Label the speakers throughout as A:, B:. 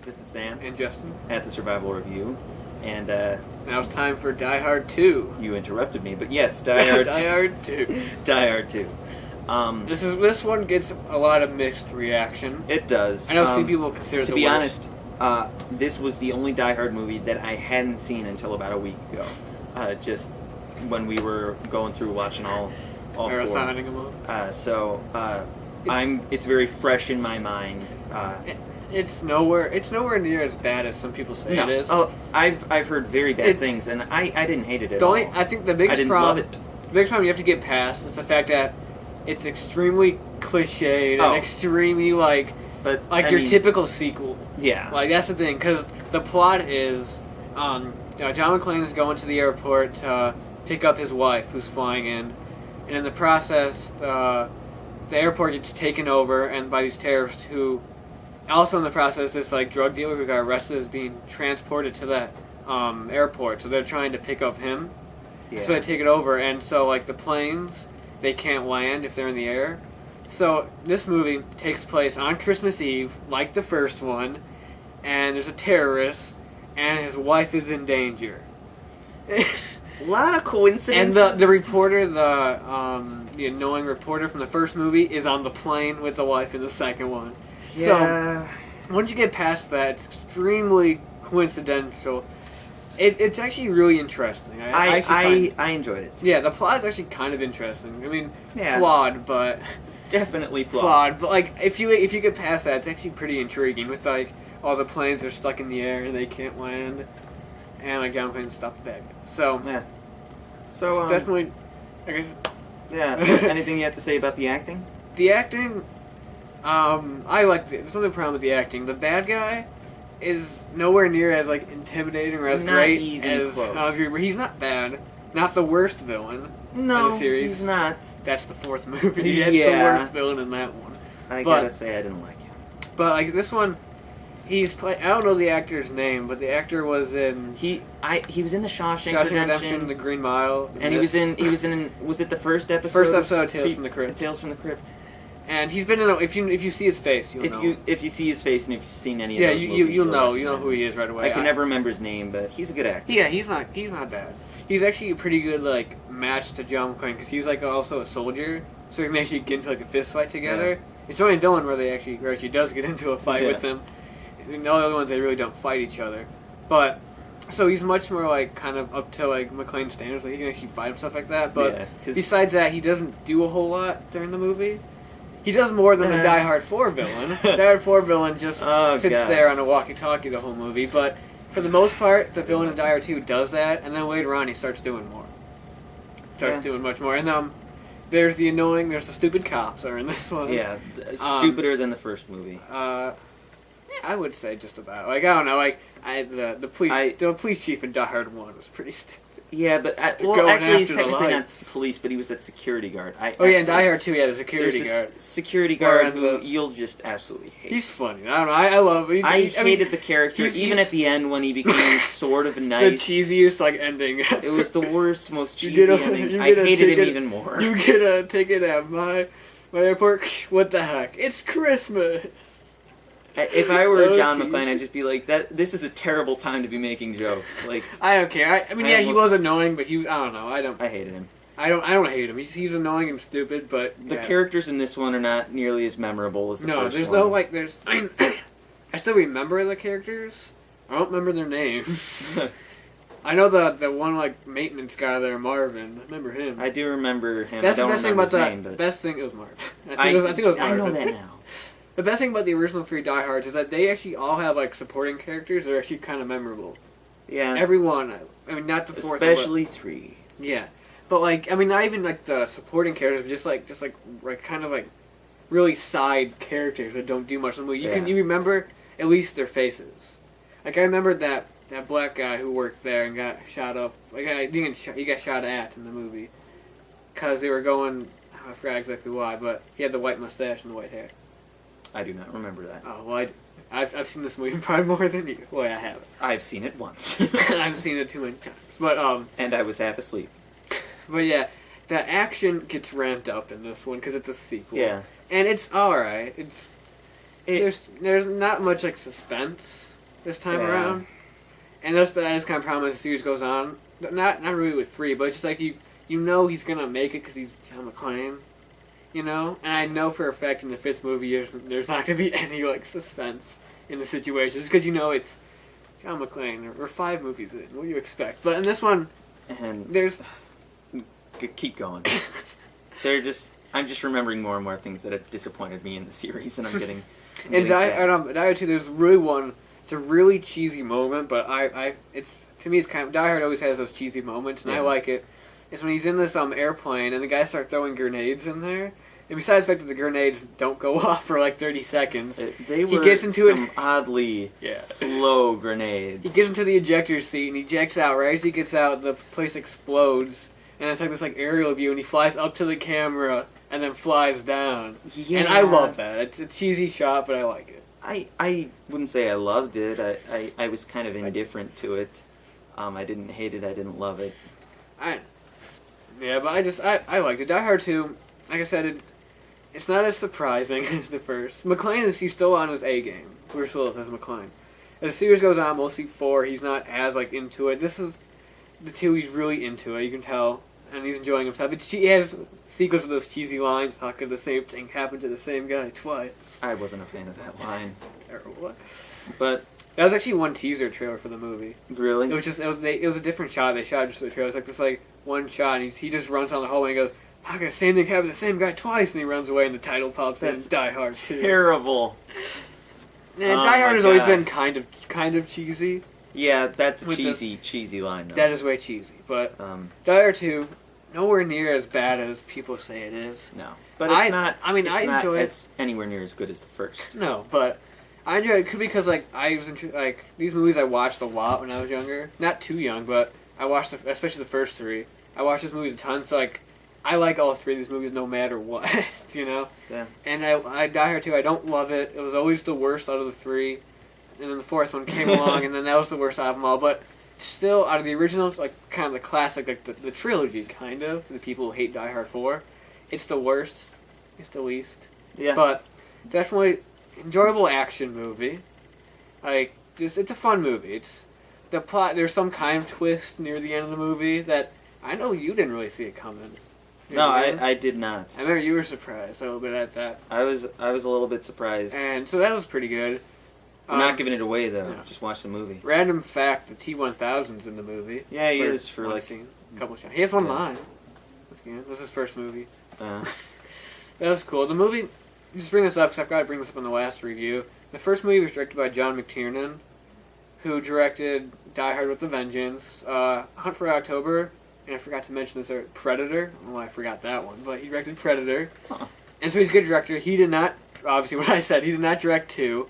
A: this is Sam
B: And Justin.
A: at the Survival Review, and
B: Now it's time for Die Hard 2.
A: you interrupted me, but yes, Die Hard 2.
B: Die Hard 2.
A: Die Hard 2.
B: This one gets a lot of mixed reaction.
A: It does.
B: I know some people consider it
A: to
B: the
A: be
B: worst.
A: honest, this was the only Die Hard movie that I hadn't seen until about a week ago. Just when we were going through watching all four.
B: Marathoning them all.
A: It's very fresh in my mind.
B: It's nowhere near as bad as some people say it is.
A: Oh, I've heard very bad things, and I didn't hate it at all.
B: I think the
A: I
B: biggest
A: didn't
B: problem,
A: love it.
B: the biggest problem you have to get past is the fact that it's extremely cliched and extremely your typical sequel.
A: Yeah.
B: Like, that's the thing, because the plot is, John McClane's going to the airport to pick up his wife, who's flying in, and in the process, the airport gets taken over and by these terrorists who, also in the process, this drug dealer who got arrested is being transported to that airport, so they're trying to pick up him.
A: Yeah.
B: So they take it over, and so the planes, they can't land if they're in the air. So this movie takes place on Christmas Eve, like the first one, and there's a terrorist, and his wife is in danger.
A: A lot of coincidences.
B: And the reporter, the annoying reporter from the first movie, is on the plane with the wife in the second one.
A: Yeah.
B: So once you get past that, it's extremely coincidental. It's actually really interesting.
A: I enjoyed it.
B: Yeah, the plot is actually kind of interesting. I mean,
A: Yeah.
B: flawed, but
A: Definitely flawed.
B: But if you get past that, it's actually pretty intriguing. With all the planes are stuck in the air and they can't land, and John McClane stop the bad guy. So
A: Yeah. So
B: definitely, I guess.
A: Yeah. Anything you have to say about the acting?
B: The acting, I liked it. There's nothing problem with the acting. The bad guy is nowhere near as intimidating or as
A: Not
B: great
A: even
B: as
A: close.
B: he's not bad. Not the worst villain in the series.
A: He's not.
B: That's the fourth movie. That's the
A: Yeah.
B: worst villain in that one.
A: I gotta say I didn't like him.
B: But this one, I don't know the actor's name, but the actor was in
A: He was in the Shawshank
B: Redemption,
A: Redemption,
B: The Green Mile,
A: and he was in was it the first episode?
B: First episode of Tales from the Crypt.
A: Tales from the Crypt.
B: And he's been in. If you see his face, you'll know.
A: If you see his face and if you've seen any of
B: Yeah,
A: those movies,
B: you'll know. You know who he is right away.
A: I can never remember his name, but he's a good actor.
B: Yeah, he's not bad. He's actually a pretty good match to John McClane because he's also a soldier, so they can actually get into a fist fight together.
A: Yeah.
B: It's only in Villain where they actually does get into a fight with him. And all the other ones they really don't fight each other. But so he's much more kind of up to McClane's standards. He can actually fight and stuff like that. But besides that, he doesn't do a whole lot during the movie. He does more than the Die Hard 4 villain. Die Hard 4 villain just sits there on a walkie-talkie the whole movie. But for the most part, the villain in Die Hard 2 does that, and then later on he starts doing more. Doing much more. And there's the stupid cops are in this one.
A: Yeah, stupider than the first movie.
B: Yeah, I would say just about. I don't know. The police chief in Die Hard 1 was pretty stupid.
A: Yeah, but
B: going
A: actually, he's
B: after the
A: technically not
B: lights.
A: police, but he was that security guard.
B: In Die Hard 2, the security
A: there's
B: guard.
A: this security guard
B: Where
A: who you'll just absolutely hate.
B: He's funny. I don't know. I love him.
A: I hated the character, even at the end when he became sort of nice.
B: The cheesiest ending.
A: It was the worst, most cheesy ending. I hated him even more.
B: You get a ticket at my airport. What the heck? It's Christmas.
A: If I were
B: So
A: John
B: cheesy.
A: McClane, I'd just be like, "This is a terrible time to be making jokes."
B: I don't care. He was annoying, but I don't know.
A: I hated him.
B: I don't hate him. He's annoying and stupid, but
A: The characters in this one are not nearly as memorable as the first
B: there's
A: one.
B: I still remember the characters. I don't remember their names. I know the one maintenance guy there, Marvin. I remember him.
A: I do remember him.
B: That's
A: I don't
B: the best thing
A: remember
B: about
A: his name, but
B: best thing. It was Marvin. I think it was Marvin.
A: I know that now.
B: The best thing about the original 3 Die Hards is that they actually all have supporting characters that are actually kind of memorable.
A: Yeah.
B: Everyone. Not the fourth.
A: Especially 3.
B: Yeah, but not even the supporting characters, but just kind of really side characters that don't do much in the movie. You remember at least their faces. I remember that black guy who worked there and got shot up. He got shot at in the movie because they were going. I forgot exactly why, but he had the white mustache and the white hair.
A: I do not remember that.
B: Oh well, I've seen this movie probably more than you. Well, I haven't.
A: I've seen it once.
B: I've seen it too many times, but
A: and I was half asleep.
B: But yeah, the action gets ramped up in this one because it's a sequel.
A: Yeah.
B: And it's alright. There's not much suspense. this time around. And that's kind of problem as the series goes on. Not really with 3, but it's just like you know he's gonna make it because he's John McClane, you know. And I know for a fact in the 5th movie there's not gonna be any like suspense in the situation, just because you know it's John McClane. We're 5 movies in. What do you expect? But in this one,
A: and
B: there's
A: keep going. I'm just remembering more and more things that have disappointed me in the series, and I'm getting.
B: In Die Hard 2, there's really one. It's a really cheesy moment, but it's to me it's kind of Die Hard always has those cheesy moments, and I like it. It's when he's in this airplane and the guys start throwing grenades in there. And besides the fact that the grenades don't go off for like 30 seconds,
A: he gets into some oddly slow grenades.
B: He gets into the ejector seat and he ejects out. Right as he gets out, the place explodes, and it's like this aerial view, and he flies up to the camera and then flies down. Yeah. And I love that. It's a cheesy shot, but I like it.
A: I wouldn't say I loved it. I was kind of indifferent to it. I didn't hate it. I didn't love it.
B: But I liked it. Die Hard 2, like I said, it's not as surprising as the first. McClane he's still on his A game. Bruce Willis as McClane. As the series goes on, we'll see 4. He's not as into it. This is the 2. He's really into it. You can tell. And he's enjoying himself. He has sequels of those cheesy lines. How could the same thing happen to the same guy twice?
A: I wasn't a fan of that line.
B: Terrible.
A: But
B: that was actually one teaser trailer for the movie.
A: Really?
B: It was a different shot. They shot just for the trailer. It was this one shot, and he just runs down the hallway and goes, "How could the same thing happen to the same guy twice?" And he runs away, and the title pops in. Die Hard 2.
A: Terrible.
B: And Die Hard has always been kind of cheesy.
A: Yeah, that's a cheesy line, though.
B: That is way cheesy. But Die Hard 2, nowhere near as bad as people say it is.
A: No. But it's not. I mean, I enjoy it. Anywhere near as good as the first.
B: No, but I enjoy it because I was these movies I watched a lot when I was younger. Not too young, but I watched especially the first 3. I watched these movies a ton, so I like all 3 of these movies no matter what, you know.
A: Yeah. And
B: I Die Hard 2. I don't love it. It was always the worst out of the 3, and then the 4th one came along, and then that was the worst out of them all. But still, out of the originals, kind of the classic, the trilogy, kind of, the people who hate Die Hard 4, it's the worst. It's the least.
A: Yeah.
B: But definitely enjoyable action movie. It's a fun movie. It's the plot. There's some kind of twist near the end of the movie that I know you didn't really see it coming.
A: No, I did not.
B: I remember you were surprised a little bit at that.
A: I was a little bit surprised.
B: And so that was pretty good.
A: I'm not giving it away, though.
B: No.
A: Just watch the movie.
B: Random fact, the T-1000's in the movie.
A: Yeah, he is for
B: a couple shots. He has one line. This was his first movie. That was cool. The movie, just bring this up because I've got to bring this up in the last review. The first movie was directed by John McTiernan, who directed Die Hard with a Vengeance, Hunt for October, and I forgot to mention this, Predator. I don't know why I forgot that one, but he directed Predator.
A: Huh.
B: And so he's a good director. He did not, obviously what I said, he did not direct 2.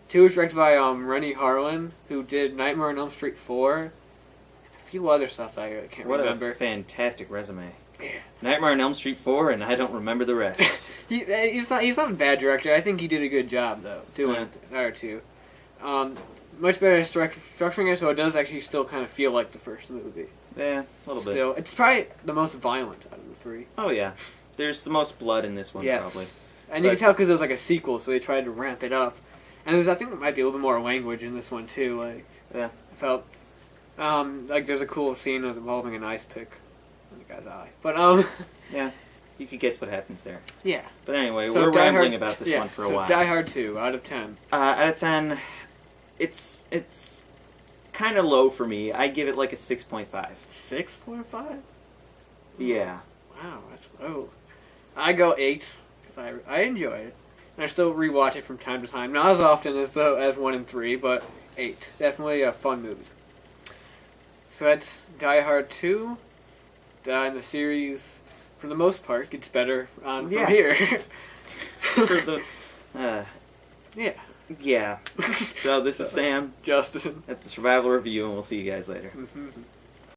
B: 2 was directed by Rennie Harlan, who did Nightmare on Elm Street 4, and a few other stuff that I can't remember.
A: What a fantastic resume.
B: Yeah.
A: Nightmare on Elm Street 4, and I don't remember the rest.
B: He's not a bad director. I think he did a good job, though, doing Die 2. Much better structuring it, so it does actually still kind of feel like the first movie.
A: Yeah, a little bit.
B: It's probably the most violent out of the 3.
A: Oh, yeah. There's the most blood in this one, probably.
B: And you can tell because it was a sequel, so they tried to ramp it up. And I think there might be a little bit more language in this one, too.
A: Yeah.
B: I felt, there's a cool scene involving an ice pick in the guy's eye. But,
A: yeah. You could guess what happens there.
B: Yeah.
A: But anyway, we're rambling about this one for a while.
B: Die Hard 2, out of 10.
A: Out of 10, it's kind of low for me. I give it a 6.5.
B: 6.5?
A: Yeah.
B: Wow, that's low. I go 8, because I enjoy it. And I still rewatch it from time to time. Not as often as 1 and 3, but 8. Definitely a fun movie. So that's Die Hard 2. And the series, for the most part, gets better from here. Yeah.
A: Yeah. So this is Sam.
B: Justin.
A: At the Survival Review, and we'll see you guys later.